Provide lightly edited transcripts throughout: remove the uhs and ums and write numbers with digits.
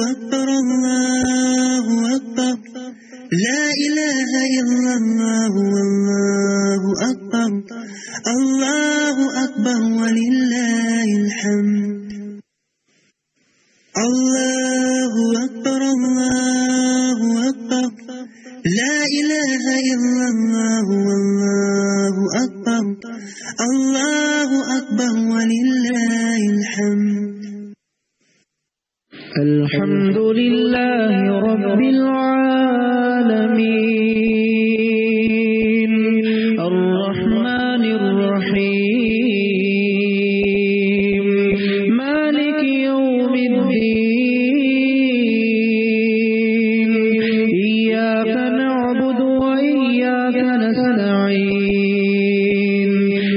أكبر الله أكبر لا إله إلا الله والله أكبر الله أكبر ولله الحمد الله أكبر لا إله إلا الله والله أكبر الله أكبر ولله الحمد الحمد لله رب العالمين الرحمن الرحيم مالك يوم الدين إياك نعبد وإياك نستعين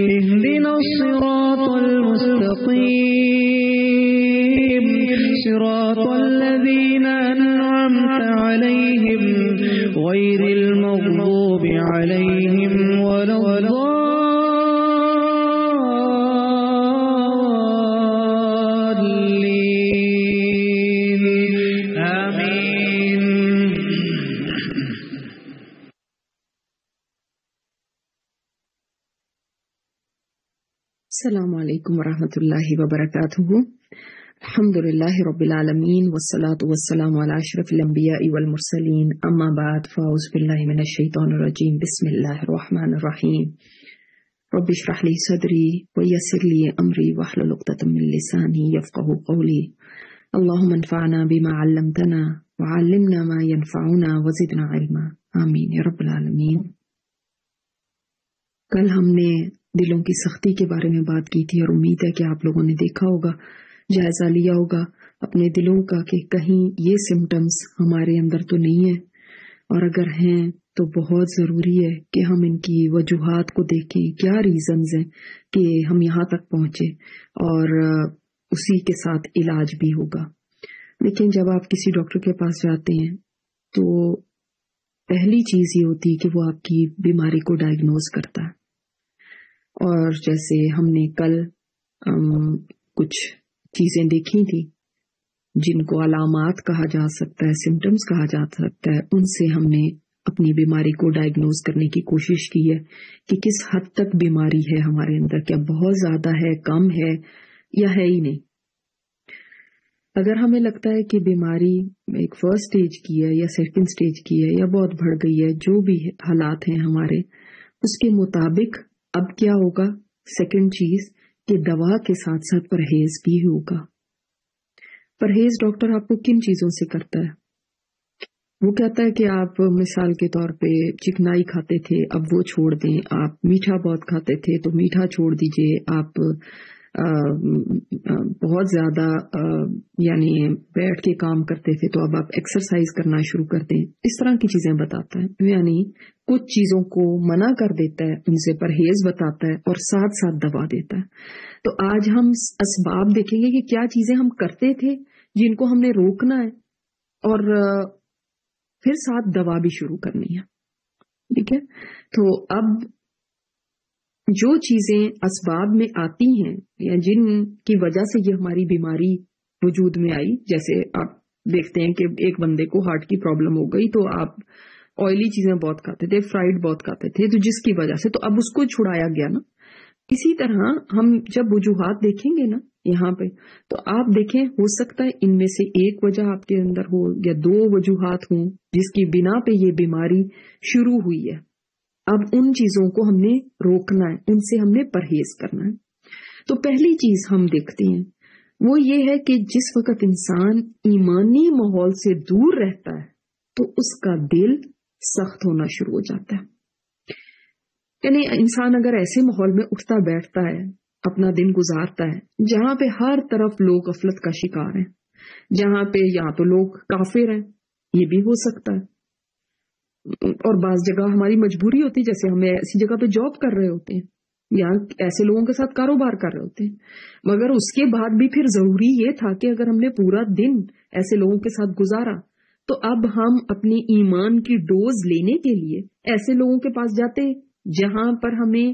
اهدنا الصراط المستقيم صراط الذين أنعمت عليهم غير المغضوب عليهم ولا الضالين آمين. السلام علیکم ورحمۃ اللہ وبرکاتہ. الحمد للہ رب العالمین والصلاة والسلام علی اشرف الانبیاء والمرسلین اما بعد فاعوذ باللہ من الشیطان الرجیم بسم اللہ الرحمن الرحیم. رب اشرح لی صدری ویسر لی امری واحلل عقدۃ من لسانی یفقهوا قولی. اللہم انفعنا بما علمتنا وعلمنا ما ينفعنا وزدنا علما آمین یا رب العالمین. کل ہم نے دلوں کی سختی کے بارے میں بات کی تھی اور امید ہے کہ آپ لوگوں نے دیکھا ہوگا، جائزہ لیا ہوگا اپنے دلوں کا کہ کہیں یہ سمٹمز ہمارے اندر تو نہیں ہے، اور اگر ہیں تو بہت ضروری ہے کہ ہم ان کی وجوہات کو دیکھیں، کیا ریزنز ہیں کہ ہم یہاں تک پہنچے، اور اسی کے ساتھ علاج بھی ہوگا. لیکن جب آپ کسی ڈاکٹر کے پاس جاتے ہیں تو پہلی چیز یہ ہوتی ہے کہ وہ آپ کی بیماری کو ڈائگنوز کرتا ہے. اور جیسے ہم نے کل کچھ چیزیں دیکھی تھی جن کو علامات کہا جا سکتا ہے، سمٹمز کہا جا سکتا ہے، ان سے ہم نے اپنی بیماری کو ڈائگنوز کرنے کی کوشش کی ہے کہ کس حد تک بیماری ہے ہمارے اندر، کیا بہت زیادہ ہے، کم ہے یا ہے ہی نہیں. اگر ہمیں لگتا ہے کہ بیماری ایک فرسٹ سٹیج کی ہے یا سیکنڈ سٹیج کی ہے یا بہت بڑھ گئی ہے، جو بھی حالات ہیں ہمارے، اس کے مطابق اب کیا ہوگا؟ سیکنڈ چیز کہ دوا کے ساتھ ساتھ پرہیز بھی ہوگا. پرہیز ڈاکٹر آپ کو کن چیزوں سے کرتا ہے؟ وہ کہتا ہے کہ آپ مثال کے طور پہ چکنائی کھاتے تھے، اب وہ چھوڑ دیں. آپ میٹھا بہت کھاتے تھے تو میٹھا چھوڑ دیجئے. آپ بہت زیادہ یعنی بیٹھ کے کام کرتے تھے تو اب آپ ایکسرسائز کرنا شروع کر دیں. اس طرح کی چیزیں بتاتا ہے، یعنی کچھ چیزوں کو منع کر دیتا ہے، ان سے پرہیز بتاتا ہے اور ساتھ ساتھ دوا دیتا ہے. تو آج ہم اسباب دیکھیں گے کہ کیا چیزیں ہم کرتے تھے جن کو ہم نے روکنا ہے اور پھر ساتھ دوا بھی شروع کرنی ہے. ٹھیک ہے، تو اب جو چیزیں اسباب میں آتی ہیں یا جن کی وجہ سے یہ ہماری بیماری وجود میں آئی، جیسے آپ دیکھتے ہیں کہ ایک بندے کو ہارٹ کی پرابلم ہو گئی تو آپ آئلی چیزیں بہت کھاتے تھے، فرائیڈ بہت کھاتے تھے، تو جس کی وجہ سے تو اب اس کو چھڑایا گیا نا. اسی طرح ہم جب وجوہات دیکھیں گے نا یہاں پہ، تو آپ دیکھیں ہو سکتا ہے ان میں سے ایک وجہ آپ کے اندر ہو یا دو وجوہات ہوں جس کی بنا پہ یہ بیماری شروع ہوئی ہے. اب ان چیزوں کو ہم نے روکنا ہے، ان سے ہم نے پرہیز کرنا ہے. تو پہلی چیز ہم دیکھتے ہیں وہ یہ ہے کہ جس وقت انسان ایمانی ماحول سے دور رہتا ہے تو اس کا دل سخت ہونا شروع ہو جاتا ہے. یعنی انسان اگر ایسے ماحول میں اٹھتا بیٹھتا ہے، اپنا دن گزارتا ہے جہاں پہ ہر طرف لوگ غفلت کا شکار ہیں، جہاں پہ یا تو لوگ کافر ہیں، یہ بھی ہو سکتا ہے، اور بعض جگہ ہماری مجبوری ہوتی ہے، جیسے ہم ایسی جگہ پہ جاب کر رہے ہوتے ہیں یا ایسے لوگوں کے ساتھ کاروبار کر رہے ہوتے ہیں، مگر اس کے بعد بھی پھر ضروری یہ تھا کہ اگر ہم نے پورا دن ایسے لوگوں کے ساتھ گزارا تو اب ہم اپنی ایمان کی ڈوز لینے کے لیے ایسے لوگوں کے پاس جاتے جہاں پر ہمیں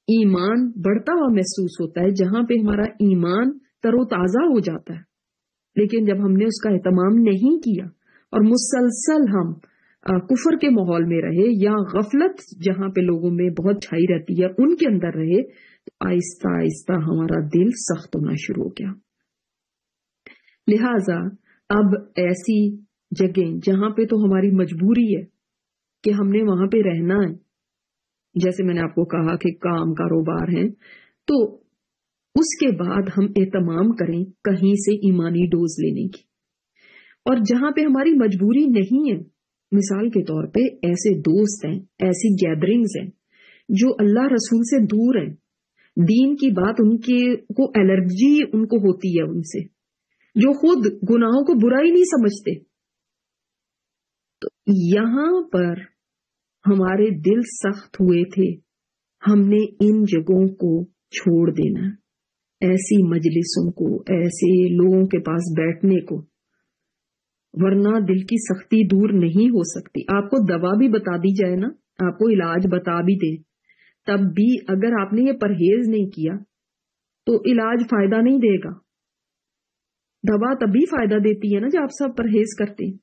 ایمان بڑھتا ہوا محسوس ہوتا ہے، جہاں پہ ہمارا ایمان تر و تازہ ہو جاتا ہے. لیکن جب ہم نے اس کا اہتمام نہیں کیا اور مسلسل ہم کفر کے ماحول میں رہے یا غفلت جہاں پہ لوگوں میں بہت چھائی رہتی ہے ان کے اندر رہے، تو آہستہ آہستہ ہمارا دل سخت ہونا شروع ہو گیا۔ لہذا اب ایسی جگہ جہاں پہ تو ہماری مجبوری ہے کہ ہم نے وہاں پہ رہنا ہے، جیسے میں نے آپ کو کہا کہ کام کاروبار ہیں، تو اس کے بعد ہم اہتمام کریں کہیں سے ایمانی ڈوز لینے کی۔ اور جہاں پہ ہماری مجبوری نہیں ہے، مثال کے طور پہ ایسے دوست ہیں، ایسی گیدرنگز ہیں جو اللہ رسول سے دور ہیں، دین کی بات ان کے کو الرجی ان کو ہوتی ہے ان سے، جو خود گناہوں کو برا ہی نہیں سمجھتے، تو یہاں پر ہمارے دل سخت ہوئے تھے، ہم نے ان جگہوں کو چھوڑ دینا، ایسی مجلسوں کو، ایسے لوگوں کے پاس بیٹھنے کو، ورنہ دل کی سختی دور نہیں ہو سکتی۔ آپ کو دوا بھی بتا دی جائے نا، آپ کو علاج بتا بھی دے، تب بھی اگر آپ نے یہ پرہیز نہیں کیا تو علاج فائدہ نہیں دے گا۔ دوا تبھی فائدہ دیتی ہے نا جب آپ سب پرہیز کرتے ہیں۔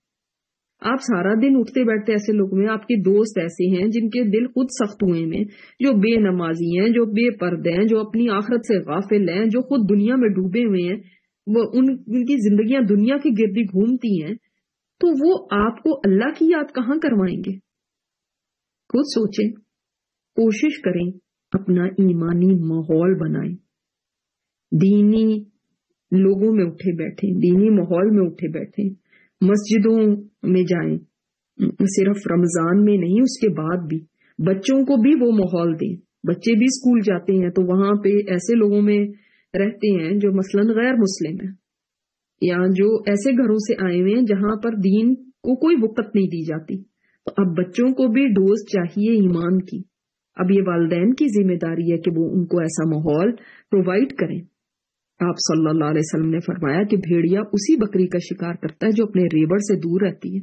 آپ سارا دن اٹھتے بیٹھتے ایسے لوگ میں، آپ کے دوست ایسے ہیں جن کے دل خود سخت ہوئے ہیں، جو بے نمازی ہیں، جو بے پردے ہیں، جو اپنی آخرت سے غافل ہیں، جو خود دنیا میں ڈوبے ہوئے ہیں، وہ ان کی زندگیاں دنیا کی گردی گھومتی ہیں، تو وہ آپ کو اللہ کی یاد کہاں کروائیں گے؟ خود سوچیں، کوشش کریں اپنا ایمانی ماحول بنائیں، دینی لوگوں میں اٹھے بیٹھیں، دینی ماحول میں اٹھے بیٹھیں، مسجدوں میں جائیں، صرف رمضان میں نہیں، اس کے بعد بھی بچوں کو بھی وہ ماحول دیں۔ بچے بھی اسکول جاتے ہیں تو وہاں پہ ایسے لوگوں میں رہتے ہیں جو مثلاً غیر مسلم ہیں، یا جو ایسے گھروں سے آئے ہوئے ہیں جہاں پر دین کو کوئی وقت نہیں دی جاتی، تو اب بچوں کو بھی ڈوز چاہیے ایمان کی۔ اب یہ والدین کی ذمہ داری ہے کہ وہ ان کو ایسا ماحول پرووائڈ کریں۔ آپ صلی اللہ علیہ وسلم نے فرمایا کہ بھیڑیا اسی بکری کا شکار کرتا ہے جو اپنے ریوڑ سے دور رہتی ہے۔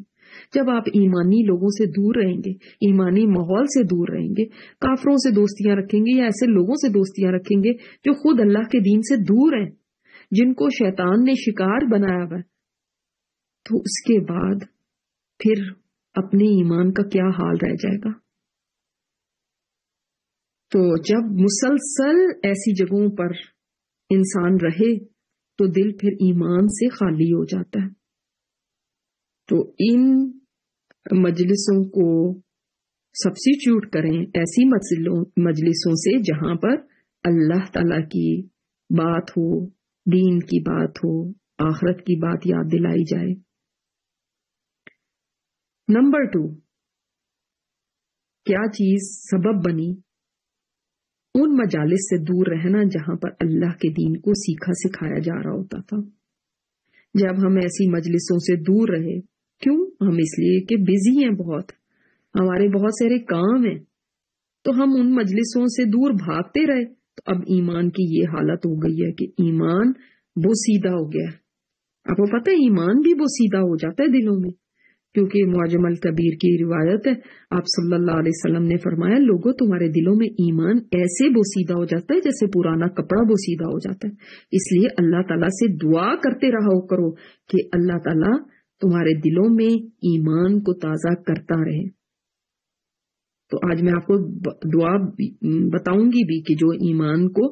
جب آپ ایمانی لوگوں سے دور رہیں گے، ایمانی ماحول سے دور رہیں گے، کافروں سے دوستیاں رکھیں گے یا ایسے لوگوں سے دوستیاں رکھیں گے جو خود اللہ کے دین سے دور ہیں، جن کو شیطان نے شکار بنایا ہوا ہے، تو اس کے بعد پھر اپنے ایمان کا کیا حال رہ جائے گا؟ تو جب مسلسل ایسی جگہوں پر انسان رہے تو دل پھر ایمان سے خالی ہو جاتا ہے۔ تو ان مجلسوں کو سبسٹیٹیوٹ کریں ایسی مجلسوں سے جہاں پر اللہ تعالی کی بات ہو، دین کی بات ہو، آخرت کی بات یاد دلائی جائے۔ نمبر 2، کیا چیز سبب بنی ان مجالس سے دور رہنا جہاں پر اللہ کے دین کو سیکھا سکھایا جا رہا ہوتا تھا؟ جب ہم ایسی مجلسوں سے دور رہے، کیوں؟ ہم اس لیے کہ بزی ہیں، بہت ہمارے بہت سارے کام ہیں، تو ہم ان مجلسوں سے دور بھاگتے رہے، تو اب ایمان کی یہ حالت ہو گئی ہے کہ ایمان بوسیدہ ہو گیا ہے۔ آپ کو پتہ ہے ایمان بھی بوسیدہ ہو جاتا ہے دلوں میں، کیونکہ معجم الکبیر کی روایت ہے، آپ صلی اللہ علیہ وسلم نے فرمایا، لوگوں تمہارے دلوں میں ایمان ایسے بوسیدہ ہو جاتا ہے جیسے پرانا کپڑا بوسیدہ ہو جاتا ہے۔ اس لیے اللہ تعالیٰ سے دعا کرتے رہا کرو کہ اللہ تعالیٰ تمہارے دلوں میں ایمان کو تازہ کرتا رہے۔ تو آج میں آپ کو دعا بتاؤں گی بھی کہ جو ایمان کو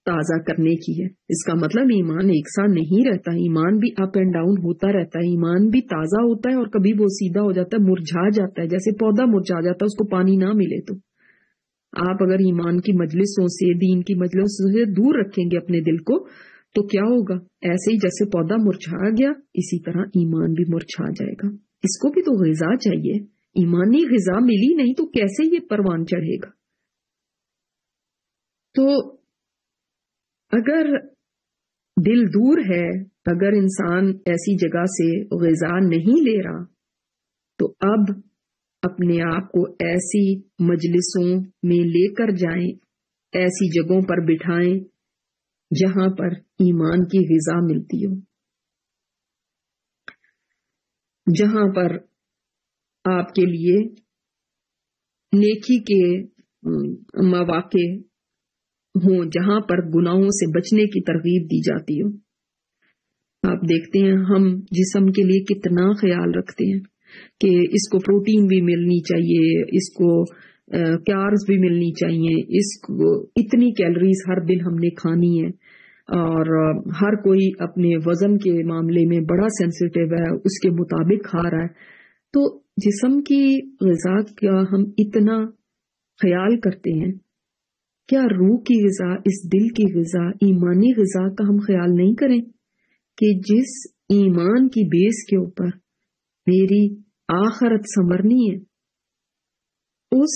تازہ کرنے کی ہے۔ اس کا مطلب ایمان ایک ساتھ نہیں رہتا، ایمان بھی اپ اینڈ ڈاؤن ہوتا رہتا ہے، ایمان بھی تازہ ہوتا ہے اور کبھی وہ سیدھا ہو جاتا ہے، مرجھا جاتا ہے، جیسے پودا مرجھا جاتا ہے اس کو پانی نہ ملے تو۔ آپ اگر ایمان کی مجلسوں سے، دین کی مجلسوں سے دور رکھیں گے اپنے دل کو تو کیا ہوگا؟ ایسے ہی جیسے پودا مرجھا گیا اسی طرح ایمان بھی مرجھا جائے گا۔ اس کو بھی تو غذا چاہیے، ایمانی غذا ملی نہیں تو کیسے یہ پروان چڑھے گا؟ تو اگر دل دور ہے، اگر انسان ایسی جگہ سے غذا نہیں لے رہا، تو اب اپنے آپ کو ایسی مجلسوں میں لے کر جائیں، ایسی جگہوں پر بٹھائیں جہاں پر ایمان کی غذا ملتی ہو، جہاں پر آپ کے لیے نیکی کے مواقع ہوں، جہاں پر گناہوں سے بچنے کی ترغیب دی جاتی ہو۔ آپ دیکھتے ہیں ہم جسم کے لیے کتنا خیال رکھتے ہیں کہ اس کو پروٹین بھی ملنی چاہیے، اس کو کاربز بھی ملنی چاہیے، اس کو اتنی کیلریز ہر دن ہم نے کھانی ہے، اور ہر کوئی اپنے وزن کے معاملے میں بڑا سینسیٹیو ہے، اس کے مطابق کھا رہا ہے۔ تو جسم کی غذا کا ہم اتنا خیال کرتے ہیں، کیا روح کی غذا، اس دل کی غذا، ایمانی غذا کا ہم خیال نہیں کریں کہ جس ایمان کی بیس کے اوپر میری آخرت سنورنی ہے، اس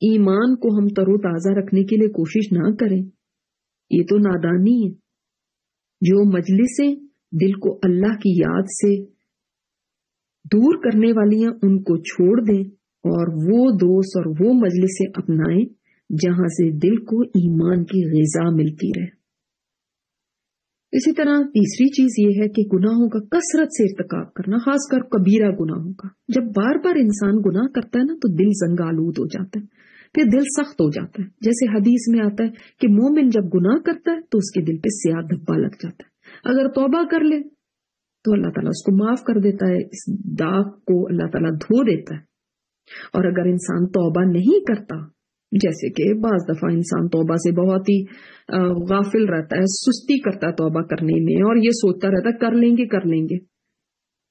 ایمان کو ہم تر و تازہ رکھنے کے لیے کوشش نہ کریں؟ یہ تو نادانی ہے۔ جو مجلسیں دل کو اللہ کی یاد سے دور کرنے والی ہیں ان کو چھوڑ دیں، اور وہ دوست اور وہ مجلسیں اپنائیں جہاں سے دل کو ایمان کی غذا ملتی رہے۔ اسی طرح تیسری چیز یہ ہے کہ گناہوں کا کثرت سے ارتکاب کرنا، خاص کر کبیرہ گناہوں کا۔ جب بار بار انسان گناہ کرتا ہے نا تو دل زنگ آلود ہو جاتا ہے، پھر دل سخت ہو جاتا ہے۔ جیسے حدیث میں آتا ہے کہ مومن جب گناہ کرتا ہے تو اس کے دل پہ سیاہ دھبا لگ جاتا ہے، اگر توبہ کر لے تو اللہ تعالیٰ اس کو معاف کر دیتا ہے، اس داغ کو اللہ تعالیٰ دھو دیتا ہے۔ اور اگر انسان توبہ نہیں کرتا، جیسے کہ بعض دفعہ انسان توبہ سے بہت ہی غافل رہتا ہے، سستی کرتا ہے توبہ کرنے میں، اور یہ سوچتا رہتا ہے کر لیں گے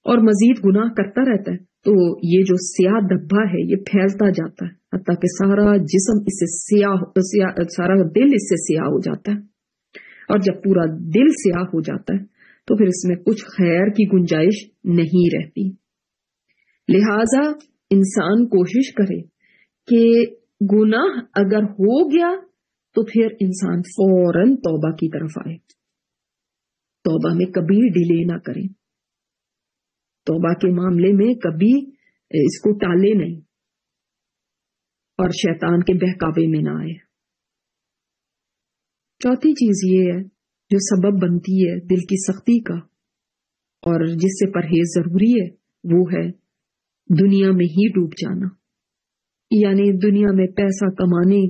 اور مزید گناہ کرتا رہتا ہے، تو یہ جو سیاہ دھبا ہے یہ پھیلتا جاتا ہے، حتیٰ کہ سارا جسم اس سے سارا دل اس سے سیاہ ہو جاتا ہے۔ اور جب پورا دل سیاہ ہو جاتا ہے تو پھر اس میں کچھ خیر کی گنجائش نہیں رہتی۔ لہذا انسان کوشش کرے کہ گناہ اگر ہو گیا تو پھر انسان فوراً توبہ کی طرف آئے، توبہ میں کبھی ڈیلے نہ کرے، توبہ کے معاملے میں کبھی اس کو ٹالے نہیں، اور شیطان کے بہکاوے میں نہ آئے۔ چوتھی چیز یہ ہے جو سبب بنتی ہے دل کی سختی کا اور جس سے پرہیز ضروری ہے، وہ ہے دنیا میں ہی ڈوب جانا، یعنی دنیا میں پیسہ کمانے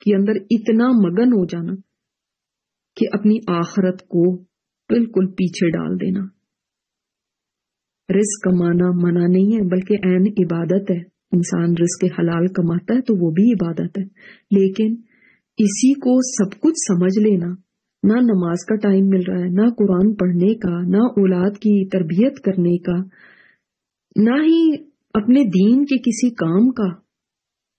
کے اندر اتنا مگن ہو جانا کہ اپنی آخرت کو بالکل پیچھے ڈال دینا۔ رزق کمانا منع نہیں ہے، بلکہ عین عبادت ہے۔ انسان رزق حلال کماتا ہے تو وہ بھی عبادت ہے، لیکن اسی کو سب کچھ سمجھ لینا، نہ نماز کا ٹائم مل رہا ہے، نہ قرآن پڑھنے کا، نہ اولاد کی تربیت کرنے کا، نہ ہی اپنے دین کے کسی کام کا،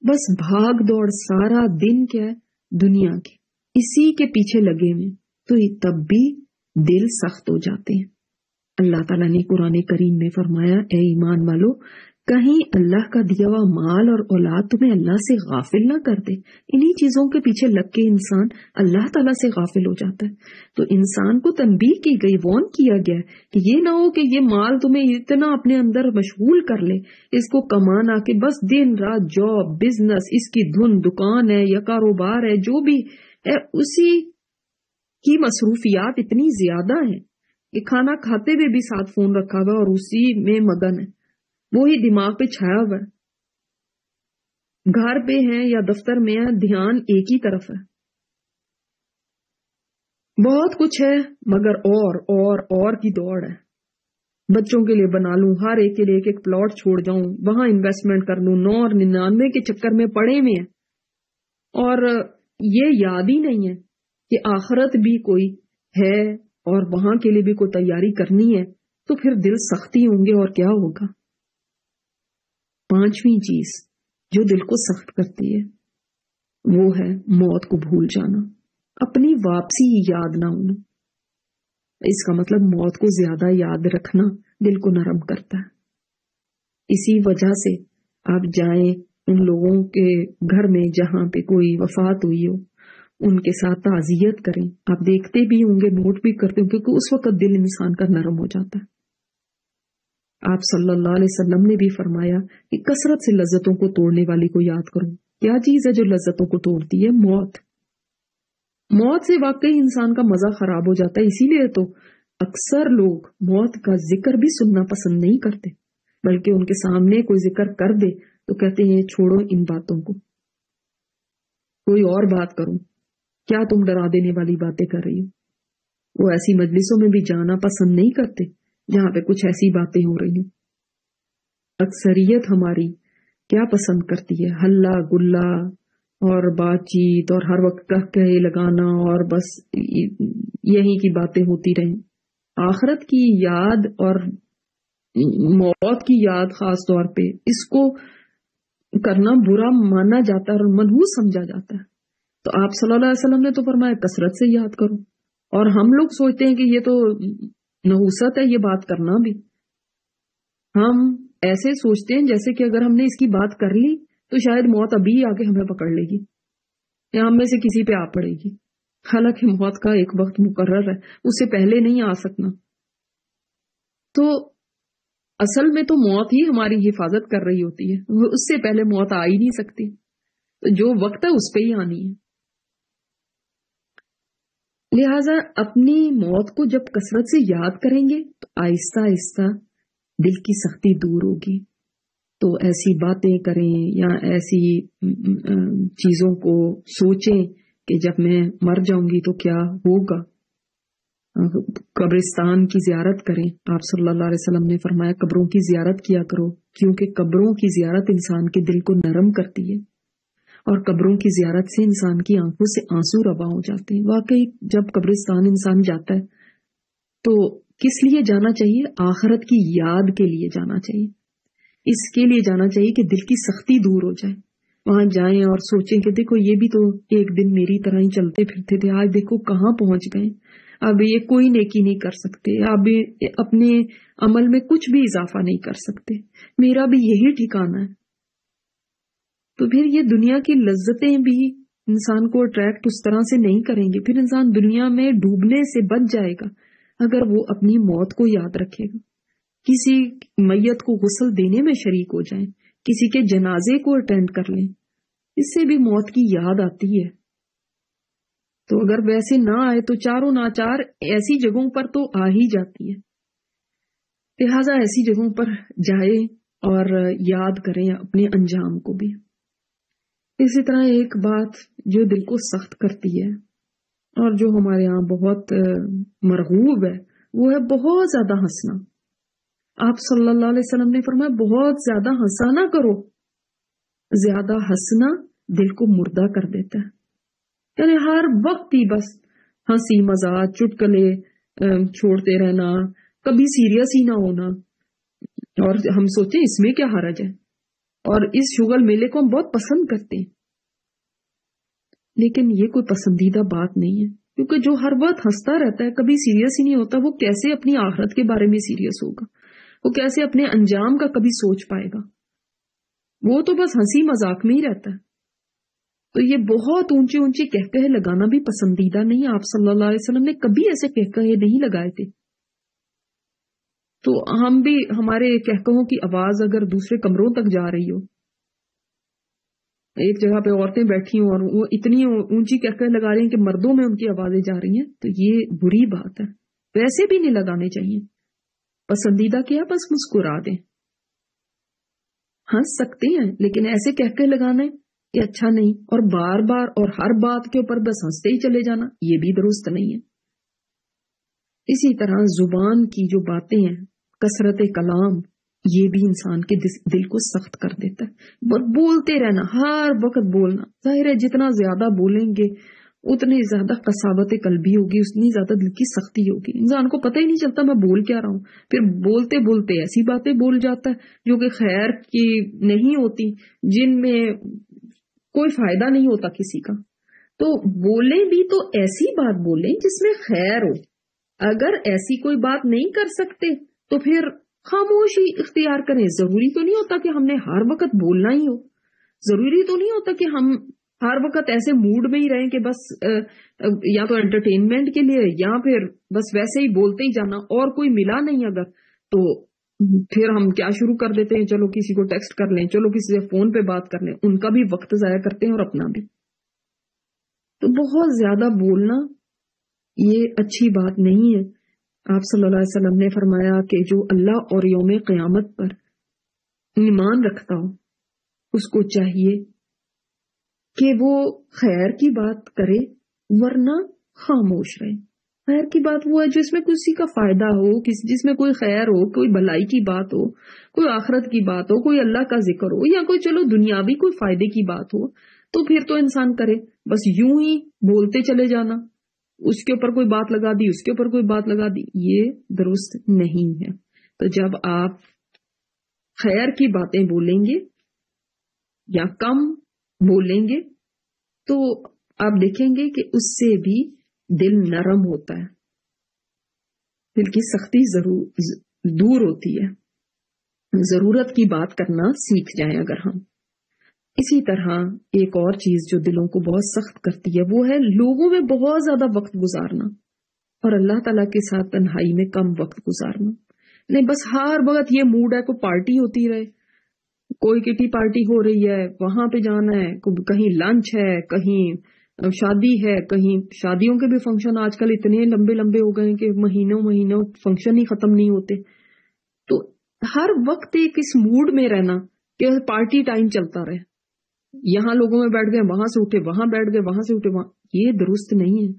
بس بھاگ دوڑ سارا دن کیا ہے دنیا کی، اسی کے پیچھے لگے ہوئے، تو یہ تب بھی دل سخت ہو جاتے ہیں۔ اللہ تعالیٰ نے قرآن کریم میں فرمایا، اے ایمان والو، کہیں اللہ کا دیا ہوا مال اور اولاد تمہیں اللہ سے غافل نہ کر دے۔ انہی چیزوں کے پیچھے لگ کے انسان اللہ تعالیٰ سے غافل ہو جاتا ہے۔ تو انسان کو تنبیہ کی گئی، وارن کیا گیا کہ یہ نہ ہو کہ یہ مال تمہیں اتنا اپنے اندر مشغول کر لے، اس کو کمانا کہ بس دن رات جاب، بزنس، اس کی دھن، دکان ہے یا کاروبار ہے، جو بھی ہے اسی کی مصروفیات اتنی زیادہ ہیں کہ کھانا کھاتے ہوئے بھی ساتھ فون رکھا ہوا اور اسی میں مگن ہے، وہی دماغ پہ چھایا ہوا ہے، گھر پہ ہیں یا دفتر میں ہیں، دھیان ایک ہی طرف ہے۔ بہت کچھ ہے مگر اور کی دوڑ ہے۔ بچوں کے لیے بنا لوں، ہر ایک کے لیے ایک پلاٹ چھوڑ جاؤں، وہاں انویسٹمنٹ کر لوں، 9 اور 99 کے چکر میں پڑے ہوئے ہیں، اور یہ یاد ہی نہیں ہے کہ آخرت بھی کوئی ہے اور وہاں کے لیے بھی کوئی تیاری کرنی ہے، تو پھر دل سختی ہوں گے اور کیا ہوگا۔ 5ویں چیز جو دل کو سخت کرتی ہے وہ ہے موت کو بھول جانا، اپنی واپسی یاد نہ ہونا۔ اس کا مطلب موت کو زیادہ یاد رکھنا دل کو نرم کرتا ہے۔ اسی وجہ سے آپ جائیں ان لوگوں کے گھر میں جہاں پہ کوئی وفات ہوئی ہو، ان کے ساتھ تعزیت کریں۔ آپ دیکھتے بھی ہوں گے، نوٹ بھی کرتے ہوں گے، کیونکہ اس وقت دل انسان کا نرم ہو جاتا ہے۔ آپ صلی اللہ علیہ وسلم نے بھی فرمایا کہ کثرت سے لذتوں کو توڑنے والی کو یاد کرو۔ کیا چیز ہے جو لذتوں کو توڑتی ہے؟ موت۔ موت سے واقعی انسان کا مزہ خراب ہو جاتا ہے، اسی لیے تو اکثر لوگ موت کا ذکر بھی سننا پسند نہیں کرتے، بلکہ ان کے سامنے کوئی ذکر کر دے تو کہتے ہیں چھوڑو ان باتوں کو، کوئی اور بات کروں، کیا تم ڈرا دینے والی باتیں کر رہی ہو۔ وہ ایسی مجلسوں میں بھی جانا پسند نہیں کرتے جہاں پہ کچھ ایسی باتیں ہو رہی ہوں. اکثریت ہماری کیا پسند کرتی ہے؟ ہلا گلا اور بات چیت اور ہر وقت کہے لگانا اور بس یہی کی باتیں ہوتی رہیں. آخرت کی یاد اور موت کی یاد خاص طور پہ اس کو کرنا برا مانا جاتا ہے اور منحوس سمجھا جاتا ہے. تو آپ صلی اللہ علیہ وسلم نے تو فرمایا کثرت سے یاد کرو، اور ہم لوگ سوچتے ہیں کہ یہ تو نحوست ہے یہ بات کرنا بھی. ہم ایسے سوچتے ہیں جیسے کہ اگر ہم نے اس کی بات کر لی تو شاید موت ابھی آ کے ہمیں پکڑ لے گی یا ہم میں سے کسی پہ آ پڑے گی. حالانکہ موت کا ایک وقت مقرر ہے، اس سے پہلے نہیں آ سکنا. تو اصل میں تو موت ہی ہماری حفاظت کر رہی ہوتی ہے، اس سے پہلے موت آ ہی نہیں سکتی. تو جو وقت ہے اس پہ ہی آنی ہے. لہذا اپنی موت کو جب کثرت سے یاد کریں گے تو آہستہ آہستہ دل کی سختی دور ہوگی. تو ایسی باتیں کریں یا ایسی چیزوں کو سوچیں کہ جب میں مر جاؤں گی تو کیا ہوگا. قبرستان کی زیارت کریں. آپ صلی اللہ علیہ وسلم نے فرمایا قبروں کی زیارت کیا کرو، کیونکہ قبروں کی زیارت انسان کے دل کو نرم کرتی ہے، اور قبروں کی زیارت سے انسان کی آنکھوں سے آنسو رواں ہو جاتے ہیں. واقعی جب قبرستان انسان جاتا ہے تو کس لیے جانا چاہیے؟ آخرت کی یاد کے لیے جانا چاہیے. اس کے لیے جانا چاہیے کہ دل کی سختی دور ہو جائے. وہاں جائیں اور سوچیں کہ دیکھو یہ بھی تو ایک دن میری طرح ہی چلتے پھرتے تھے، آج دیکھو کہاں پہنچ گئے. اب یہ کوئی نیکی نہیں کر سکتے، اب اپنے عمل میں کچھ بھی اضافہ نہیں کر سکتے، میرا بھی یہی ٹھکانہ ہے. تو پھر یہ دنیا کی لذتیں بھی انسان کو اٹریکٹ اس طرح سے نہیں کریں گے. پھر انسان دنیا میں ڈوبنے سے بچ جائے گا اگر وہ اپنی موت کو یاد رکھے گا. کسی میت کو غسل دینے میں شریک ہو جائیں، کسی کے جنازے کو اٹینڈ کر لیں، اس سے بھی موت کی یاد آتی ہے. تو اگر ویسے نہ آئے تو چاروں ناچار ایسی جگہوں پر تو آ ہی جاتی ہے. لہٰذا ایسی جگہوں پر جائیں اور یاد کریں اپنے انجام کو بھی. اسی طرح ایک بات جو دل کو سخت کرتی ہے اور جو ہمارے ہاں بہت مرغوب ہے وہ ہے بہت زیادہ ہنسنا. آپ صلی اللہ علیہ وسلم نے فرمایا بہت زیادہ ہنسا نہ کرو. زیادہ ہنسنا دل کو مردہ کر دیتا ہے. یعنی ہر وقت ہی بس ہنسی مزاق چٹکلے چھوڑتے رہنا، کبھی سیریس ہی نہ ہونا، اور ہم سوچیں اس میں کیا حرج ہے، اور اس شغل میلے کو ہم بہت پسند کرتے ہیں. لیکن یہ کوئی پسندیدہ بات نہیں ہے، کیونکہ جو ہر وقت ہنستا رہتا ہے کبھی سیریس ہی نہیں ہوتا، وہ کیسے اپنی آخرت کے بارے میں سیریس ہوگا؟ وہ کیسے اپنے انجام کا کبھی سوچ پائے گا؟ وہ تو بس ہنسی مذاق میں ہی رہتا ہے. تو یہ بہت اونچے اونچے کہکہے لگانا بھی پسندیدہ نہیں. آپ صلی اللہ علیہ وسلم نے کبھی ایسے کہکہے نہیں لگائے تھے. تو ہم بھی ہمارے کہکہوں کی آواز اگر دوسرے کمروں تک جا رہی ہو، ایک جگہ پہ عورتیں بیٹھی ہوں اور وہ اتنی اونچی کہکہے لگا رہی ہیں کہ مردوں میں ان کی آوازیں جا رہی ہیں، تو یہ بری بات ہے. ویسے بھی نہیں لگانے چاہیے. پسندیدہ کیا بس مسکرا دیں. ہنس سکتے ہیں لیکن ایسے کہکہے لگانا یہ اچھا نہیں، اور بار بار اور ہر بات کے اوپر بس ہنستے ہی چلے جانا یہ بھی درست نہیں ہے. اسی طرح زبان کی جو باتیں ہیں، کثرت کلام، یہ بھی انسان کے دل کو سخت کر دیتا ہے. بولتے رہنا، ہر وقت بولنا. ظاہر ہے جتنا زیادہ بولیں گے اتنی زیادہ قساوت قلبی ہوگی، اتنی زیادہ دل کی سختی ہوگی. انسان کو پتہ ہی نہیں چلتا میں بول کیا رہا ہوں. پھر بولتے بولتے ایسی باتیں بول جاتا ہے جو کہ خیر کی نہیں ہوتی، جن میں کوئی فائدہ نہیں ہوتا کسی کا. تو بولیں بھی تو ایسی بات بولیں جس میں خیر ہو. اگر ایسی کوئی بات نہیں کر سکتے تو پھر خاموشی اختیار کریں. ضروری تو نہیں ہوتا کہ ہم نے ہر وقت بولنا ہی ہو. ضروری تو نہیں ہوتا کہ ہم ہر وقت ایسے موڈ میں ہی رہیں کہ بس یا تو انٹرٹینمنٹ کے لیے یا پھر بس ویسے ہی بولتے ہی جانا، اور کوئی ملا نہیں اگر تو پھر ہم کیا شروع کر دیتے ہیں، چلو کسی کو ٹیکسٹ کر لیں، چلو کسی سے فون پہ بات کر لیں. ان کا بھی وقت ضائع کرتے ہیں اور اپنا بھی. تو بہت زیادہ بولنا یہ اچھی بات نہیں ہے. آپ صلی اللہ علیہ وسلم نے فرمایا کہ جو اللہ اور یوم قیامت پر ایمان رکھتا ہو اس کو چاہیے کہ وہ خیر کی بات کرے ورنہ خاموش رہے. خیر کی بات وہ ہے جس میں کسی کا فائدہ ہو، جس میں کوئی خیر ہو، کوئی بھلائی کی بات ہو، کوئی آخرت کی بات ہو، کوئی اللہ کا ذکر ہو، یا کوئی چلو دنیاوی کوئی فائدے کی بات ہو، تو پھر تو انسان کرے. بس یوں ہی بولتے چلے جانا، اس کے اوپر کوئی بات لگا دی، اس کے اوپر کوئی بات لگا دی، یہ درست نہیں ہے. تو جب آپ خیر کی باتیں بولیں گے یا کم بولیں گے تو آپ دیکھیں گے کہ اس سے بھی دل نرم ہوتا ہے، دل کی سختی دور ہوتی ہے. ضرورت کی بات کرنا سیکھ جائیں اگر ہم. اسی طرح ایک اور چیز جو دلوں کو بہت سخت کرتی ہے وہ ہے لوگوں میں بہت زیادہ وقت گزارنا اور اللہ تعالیٰ کے ساتھ تنہائی میں کم وقت گزارنا. نہیں بس ہر وقت یہ موڈ ہے، کوئی پارٹی ہوتی رہے، کوئی کٹی پارٹی ہو رہی ہے وہاں پہ جانا ہے، کہیں لنچ ہے، کہیں شادی ہے، کہیں شادیوں کے بھی فنکشن آج کل اتنے لمبے لمبے ہو گئے کہ مہینوں فنکشن ہی ختم نہیں ہوتے. تو ہر وقت ایک اس موڈ میں رہنا کہ پارٹی ٹائم چلتا رہے، یہاں لوگوں میں بیٹھ گئے، وہاں سے اٹھے وہاں بیٹھ گئے، وہاں سے اٹھے وہاں، یہ درست نہیں ہے.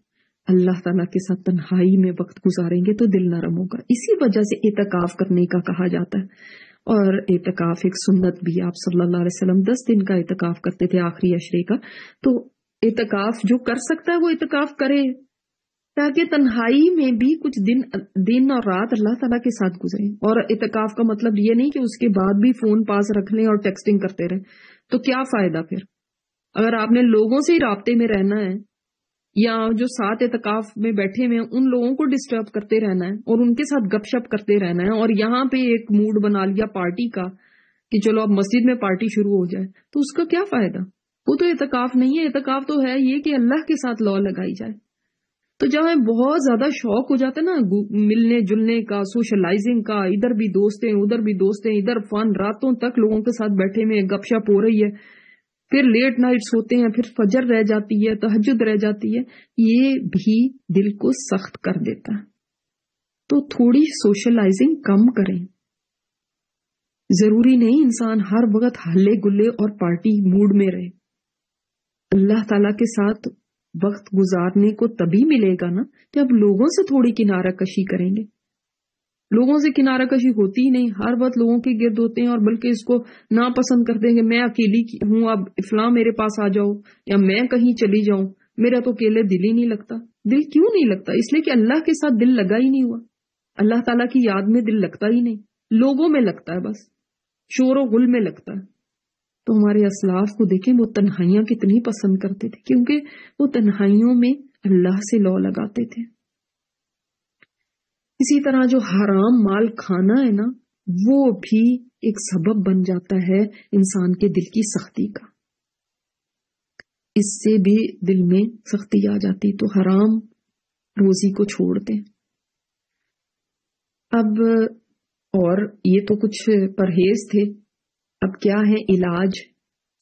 اللہ تعالیٰ کے ساتھ تنہائی میں وقت گزاریں گے تو دل نرم ہوگا. اسی وجہ سے اعتکاف کرنے کا کہا جاتا ہے. اور اعتکاف ایک سنت بھی، آپ صلی اللہ علیہ وسلم 10 دن کا اعتکاف کرتے تھے آخری عشرے کا. تو اعتکاف جو کر سکتا ہے وہ اعتکاف کرے تاکہ تنہائی میں بھی کچھ دن اور رات اللہ تعالیٰ کے ساتھ گزرے. اور اعتکاف کا مطلب یہ نہیں کہ اس کے بعد بھی فون پاس رکھ لیں اور ٹیکسٹنگ کرتے رہیں، تو کیا فائدہ پھر؟ اگر آپ نے لوگوں سے ہی رابطے میں رہنا ہے یا جو ساتھ اعتکاف میں بیٹھے ہوئے ہیں ان لوگوں کو ڈسٹرب کرتے رہنا ہے اور ان کے ساتھ گپ شپ کرتے رہنا ہے اور یہاں پہ ایک موڈ بنا لیا پارٹی کا کہ چلو اب مسجد میں پارٹی شروع ہو جائے، تو اس کا کیا فائدہ؟ وہ تو اعتکاف نہیں ہے. اعتکاف تو ہے یہ کہ اللہ کے ساتھ لا لگائی جائے. تو جب ہمیں بہت زیادہ شوق ہو جاتا ہے نا ملنے جلنے کا، سوشلائزنگ کا، ادھر بھی دوست ہیں ادھر بھی دوست ہیں، ادھر فن، راتوں تک لوگوں کے ساتھ بیٹھے ہوئے گپ شپ ہو رہی ہے، پھر لیٹ نائٹس ہوتے ہیں، پھر فجر رہ جاتی ہے، تہجد رہ جاتی ہے، یہ بھی دل کو سخت کر دیتا ہے. تو تھوڑی سوشلائزنگ کم کریں. ضروری نہیں انسان ہر وقت ہلے گلے اور پارٹی موڈ میں رہے. اللہ تعالیٰ کے ساتھ وقت گزارنے کو تبھی ملے گا نا جب لوگوں سے تھوڑی کنارہ کشی کریں گے. لوگوں سے کنارہ کشی ہوتی ہی نہیں، ہر وقت لوگوں کے گرد ہوتے ہیں اور بلکہ اس کو ناپسند کرتے ہیں کہ میں اکیلی ہوں، اب فلاں میرے پاس آ جاؤ یا میں کہیں چلی جاؤں، میرا تو اکیلے دل ہی نہیں لگتا. دل کیوں نہیں لگتا؟ اس لیے کہ اللہ کے ساتھ دل لگا ہی نہیں ہوا. اللہ تعالیٰ کی یاد میں دل لگتا ہی نہیں، لوگوں میں لگتا ہے، بس شور و غل میں لگتا ہے. تو ہمارے اسلاف کو دیکھیں وہ تنہائیاں کتنی پسند کرتے تھے، کیونکہ وہ تنہائیوں میں اللہ سے لو لگاتے تھے. اسی طرح جو حرام مال کھانا ہے نا وہ بھی ایک سبب بن جاتا ہے انسان کے دل کی سختی کا. اس سے بھی دل میں سختی آ جاتی، تو حرام روزی کو چھوڑ دیں. اب اور یہ تو کچھ پرہیز تھے، اب کیا ہے علاج؟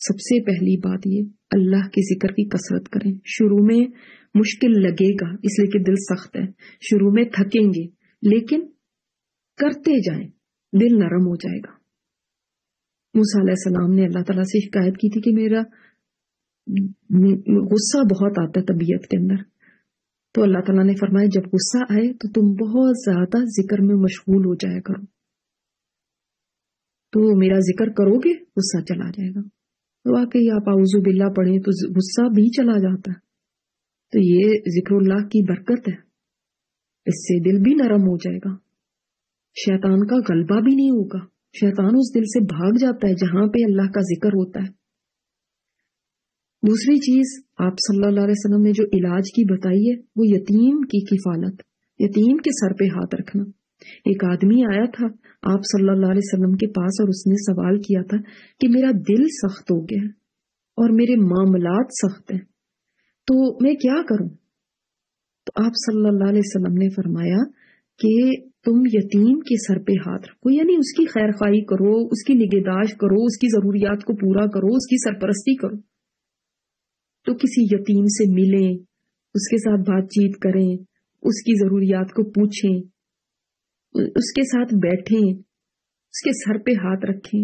سب سے پہلی بات یہ اللہ کے ذکر کی کثرت کریں. شروع میں مشکل لگے گا اس لیے کہ دل سخت ہے، شروع میں تھکیں گے، لیکن کرتے جائیں، دل نرم ہو جائے گا. موسیٰ علیہ السلام نے اللہ تعالیٰ سے شکایت کی تھی کہ میرا غصہ بہت آتا ہے طبیعت کے اندر. تو اللہ تعالیٰ نے فرمایا جب غصہ آئے تو تم بہت زیادہ ذکر میں مشغول ہو جایا کرو، تو میرا ذکر کرو گے غصہ چلا جائے گا. واقعی آپ اعوذ باللہ پڑھیں تو غصہ بھی چلا جاتا ہے. تو یہ ذکر اللہ کی برکت ہے، اس سے دل بھی نرم ہو جائے گا، شیطان کا غلبہ بھی نہیں ہوگا. شیطان اس دل سے بھاگ جاتا ہے جہاں پہ اللہ کا ذکر ہوتا ہے. دوسری چیز آپ صلی اللہ علیہ وسلم نے جو علاج کی بتائی ہے وہ یتیم کی کفالت، یتیم کے سر پہ ہاتھ رکھنا. ایک آدمی آیا تھا آپ صلی اللہ علیہ وسلم کے پاس اور اس نے سوال کیا تھا کہ میرا دل سخت ہو گیا اور میرے معاملات سخت ہیں، تو میں کیا کروں؟ تو آپ صلی اللہ علیہ وسلم نے فرمایا کہ تم یتیم کے سر پہ ہاتھ رکھو، یعنی اس کی خیر خواہی کرو، اس کی نگہداشت کرو، اس کی ضروریات کو پورا کرو، اس کی سرپرستی کرو. تو کسی یتیم سے ملیں، اس کے ساتھ بات چیت کریں، اس کی ضروریات کو پوچھیں، اس کے ساتھ بیٹھیں، اس کے سر پہ ہاتھ رکھیں،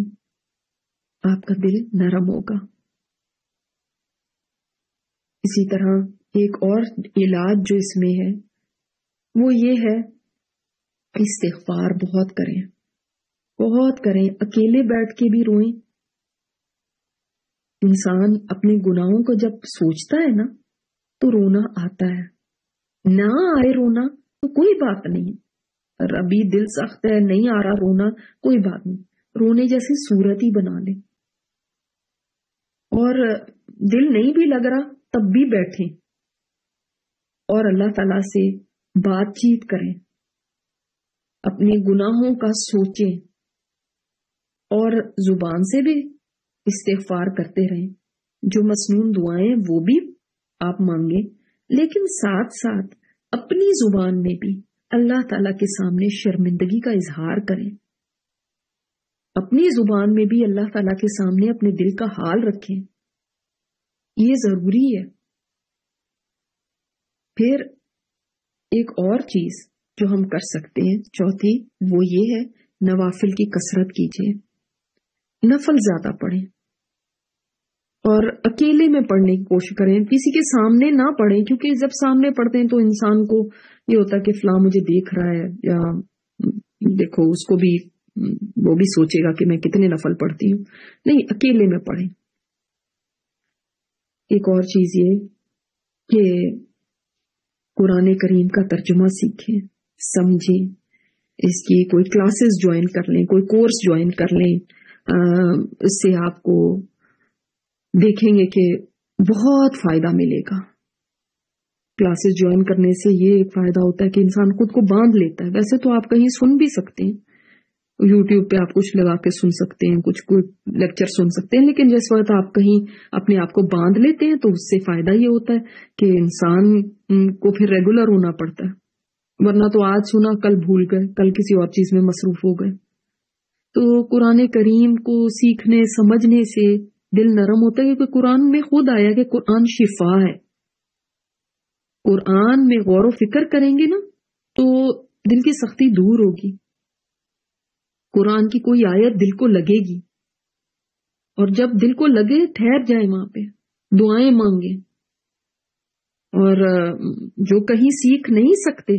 آپ کا دل نرم ہوگا. اسی طرح ایک اور علاج جو اس میں ہے وہ یہ ہے استغفار بہت کریں، بہت کریں. اکیلے بیٹھ کے بھی روئیں. انسان اپنے گناہوں کو جب سوچتا ہے نا تو رونا آتا ہے. نہ آئے رونا تو کوئی بات نہیں. ابھی دل سخت ہے، نہیں آ رہا رونا، کوئی بات نہیں. رونے جیسی صورت ہی بنا لیں. اور دل نہیں بھی لگ رہا تب بھی بیٹھیں اور اللہ تعالی سے بات چیت کریں، اپنے گناہوں کا سوچیں اور زبان سے بھی استغفار کرتے رہیں. جو مسنون دعائیں وہ بھی آپ مانگیں، لیکن ساتھ ساتھ اپنی زبان میں بھی اللہ تعالی کے سامنے شرمندگی کا اظہار کریں. اپنی زبان میں بھی اللہ تعالی کے سامنے اپنے دل کا حال رکھیں. یہ ضروری ہے. پھر ایک اور چیز جو ہم کر سکتے ہیں، چوتھی، وہ یہ ہے نوافل کی کثرت کیجیے. نفل زیادہ پڑھیں اور اکیلے میں پڑھنے کی کوشش کریں. کسی کے سامنے نہ پڑھیں، کیونکہ جب سامنے پڑھتے ہیں تو انسان کو یہ ہوتا ہے کہ فلاں مجھے دیکھ رہا ہے، یا دیکھو اس کو بھی، وہ بھی سوچے گا کہ میں کتنے نفل پڑھتی ہوں. نہیں، اکیلے میں پڑھیں. ایک اور چیز یہ کہ قرآن کریم کا ترجمہ سیکھیں، سمجھیں، اس کی کوئی کلاسز جوائن کر لیں، کوئی کورس جوائن کر لیں. اس سے آپ کو دیکھیں گے کہ بہت فائدہ ملے گا. کلاسز جوائن کرنے سے یہ ایک فائدہ ہوتا ہے کہ انسان خود کو باندھ لیتا ہے. ویسے تو آپ کہیں سن بھی سکتے ہیں، یوٹیوب پہ آپ کچھ لگا کے سن سکتے ہیں، کچھ لیکچر سن سکتے ہیں، لیکن جس وقت آپ کہیں اپنے آپ کو باندھ لیتے ہیں تو اس سے فائدہ یہ ہوتا ہے کہ انسان کو پھر ریگولر ہونا پڑتا ہے. ورنہ تو آج سنا کل بھول گئے، کل کسی اور چیز میں مصروف ہو گئے. تو قرآن کریم کو سیکھنے سمجھنے سے دل نرم ہوتا ہے، کیونکہ قرآن میں خود آیا کہ قرآن شفا ہے. قرآن میں غور و فکر کریں گے نا تو دل کی سختی دور ہوگی. قرآن کی کوئی آیت دل کو لگے گی، اور جب دل کو لگے ٹھہر جائیں وہاں پہ، دعائیں مانگیں. اور جو کہیں سیکھ نہیں سکتے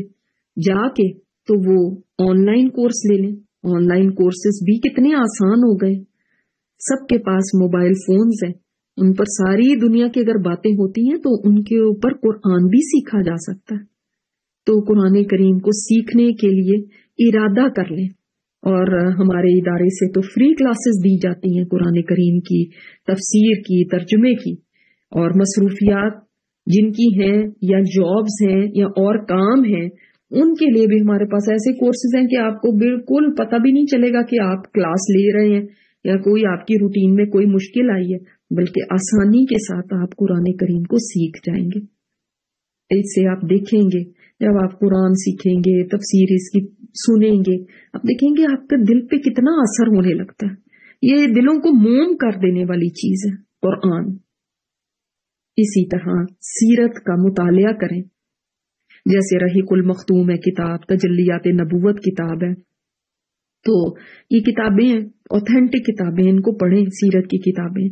جا کے تو وہ آن لائن کورس لے لیں. آن لائن کورسز بھی کتنے آسان ہو گئے. سب کے پاس موبائل فونز ہیں، ان پر ساری دنیا کی اگر باتیں ہوتی ہیں تو ان کے اوپر قرآن بھی سیکھا جا سکتا ہے. تو قرآن کریم کو سیکھنے کے لیے ارادہ کر لیں. اور ہمارے ادارے سے تو فری کلاسز دی جاتی ہیں قرآن کریم کی، تفسیر کی، ترجمے کی. اور مصروفیات جن کی ہیں یا جابز ہیں یا اور کام ہیں، ان کے لیے بھی ہمارے پاس ایسے کورسز ہیں کہ آپ کو بالکل پتہ بھی نہیں چلے گا کہ آپ کلاس لے رہے ہیں یا کوئی آپ کی روٹین میں کوئی مشکل آئی ہے، بلکہ آسانی کے ساتھ آپ قرآن کریم کو سیکھ جائیں گے. اس سے آپ دیکھیں گے، جب آپ قرآن سیکھیں گے، تفسیر اس کی سنیں گے، آپ دیکھیں گے آپ کے دل پہ کتنا اثر ہونے لگتا ہے. یہ دلوں کو موم کر دینے والی چیز ہے قرآن. اسی طرح سیرت کا مطالعہ کریں. جیسے رحیق المختوم ہے کتاب، تجلیات نبوت کتاب ہے. تو یہ کتابیں اوتھینٹک کتابیں، ان کو پڑھیں. سیرت کی کتابیں،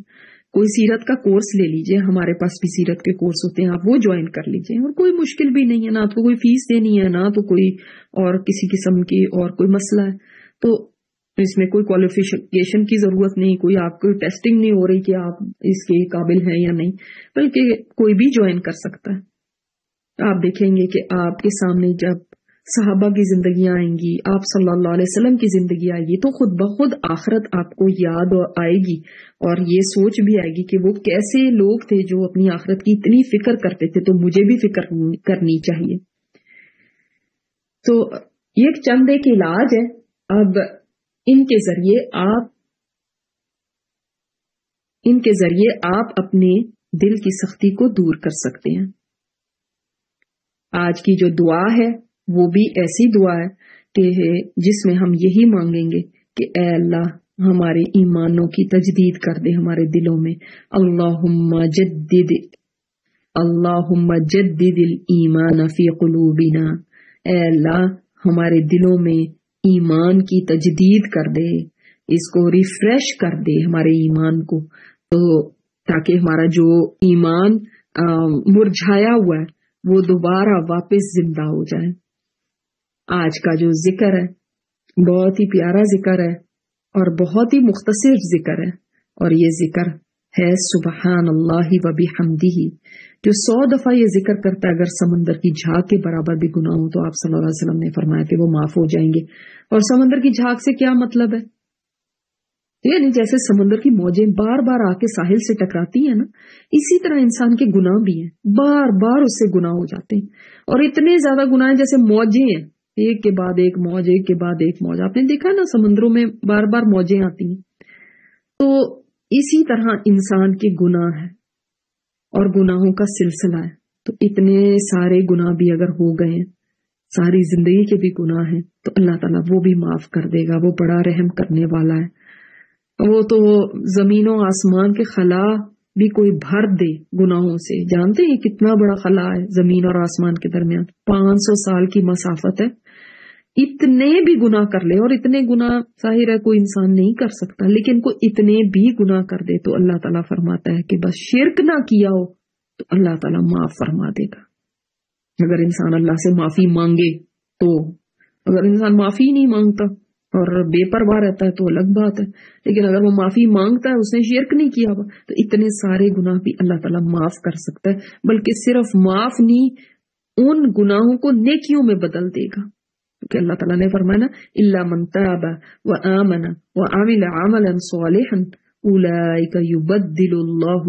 کوئی سیرت کا کورس لے لیجئے، ہمارے پاس بھی سیرت کے کورس ہوتے ہیں، آپ وہ جوائن کر لیجئے. اور کوئی مشکل بھی نہیں ہے، نہ تو کوئی فیس دینی ہے، نہ تو کوئی اور کسی قسم کی اور کوئی مسئلہ ہے. تو اس میں کوئی کوالیفیکیشن کی ضرورت نہیں، کوئی آپ کو ٹیسٹنگ نہیں ہو رہی کہ آپ اس کے قابل ہیں یا نہیں، بلکہ کوئی بھی جوائن کر سکتا ہے. آپ دیکھیں گے کہ آپ کے سامنے جب صحابہ کی زندگیاں آئیں گی، آپ صلی اللہ علیہ وسلم کی زندگی آئے گی، تو خود بخود آخرت آپ کو یاد آئے گی، اور یہ سوچ بھی آئے گی کہ وہ کیسے لوگ تھے جو اپنی آخرت کی اتنی فکر کرتے تھے، تو مجھے بھی فکر کرنی چاہیے. تو یہ چند ایک علاج ہے. اب ان کے ذریعے آپ اپنے دل کی سختی کو دور کر سکتے ہیں. آج کی جو دعا ہے وہ بھی ایسی دعا ہے کہ جس میں ہم یہی مانگیں گے کہ اے اللہ ہمارے ایمانوں کی تجدید کر دے ہمارے دلوں میں. اللہم جدد الایمان فی قلوبنا. اے اللہ ہمارے دلوں میں ایمان کی تجدید کر دے، اس کو ریفریش کر دے ہمارے ایمان کو، تو تاکہ ہمارا جو ایمان مرجھایا ہوا ہے وہ دوبارہ واپس زندہ ہو جائے. آج کا جو ذکر ہے بہت ہی پیارا ذکر ہے اور بہت ہی مختصر ذکر ہے، اور یہ ذکر ہے سبحان اللہ و بحمدہ، جو 100 دفعہ یہ ذکر کرتا ہے اگر سمندر کی جھاگ کے برابر بھی گناہ ہو تو آپ صلی اللہ علیہ وسلم نے فرمایا کہ وہ معاف ہو جائیں گے۔ اور سمندر کی جھاگ سے کیا مطلب ہے؟ یعنی جیسے سمندر کی موجیں بار بار آ کے ساحل سے ٹکراتی ہیں نا، اسی طرح انسان کے گناہ بھی ہیں، بار بار اس سے گناہ ہو جاتے ہیں، اور اتنے زیادہ گناہ ہیں جیسے موجیں ہیں، ایک کے بعد ایک موج، ایک کے بعد ایک موج۔ آپ نے دیکھا نا سمندروں میں بار بار موجیں آتی ہیں، تو اسی طرح انسان کے گناہ ہے اور گناہوں کا سلسلہ ہے۔ تو اتنے سارے گناہ بھی اگر ہو گئے ہیں، ساری زندگی کے بھی گناہ ہیں، تو اللہ تعالیٰ وہ بھی معاف کر دے گا، وہ بڑا رحم کرنے والا ہے۔ وہ تو زمین و آسمان کے خلا بھی کوئی بھر دے گناہوں سے، جانتے ہیں کتنا بڑا خلا ہے زمین اور آسمان کے درمیان، 500 سال کی مسافت ہے، اتنے بھی گناہ کر لے، اور اتنے گناہ ظاہر ہے کوئی انسان نہیں کر سکتا، لیکن کوئی اتنے بھی گناہ کر دے تو اللہ تعالیٰ فرماتا ہے کہ بس شرک نہ کیا ہو تو اللہ تعالیٰ معاف فرما دے گا۔ اگر انسان اللہ سے معافی مانگے تو، اگر انسان معافی نہیں مانگتا اور بے پرواہ رہتا ہے تو الگ بات ہے، لیکن اگر وہ معافی مانگتا ہے، اس نے شرک نہیں کیا ہوا، تو اتنے سارے گناہ بھی اللہ تعالیٰ معاف کر سکتا ہے، بلکہ صرف معاف نہیں، ان گناہوں کو نیکیوں میں بدل دے گا، کیونکہ اللہ تعالیٰ نے فرمایا نا الا من تاب وآمن وعمل عملا صالحا اولئک یبدل اللہ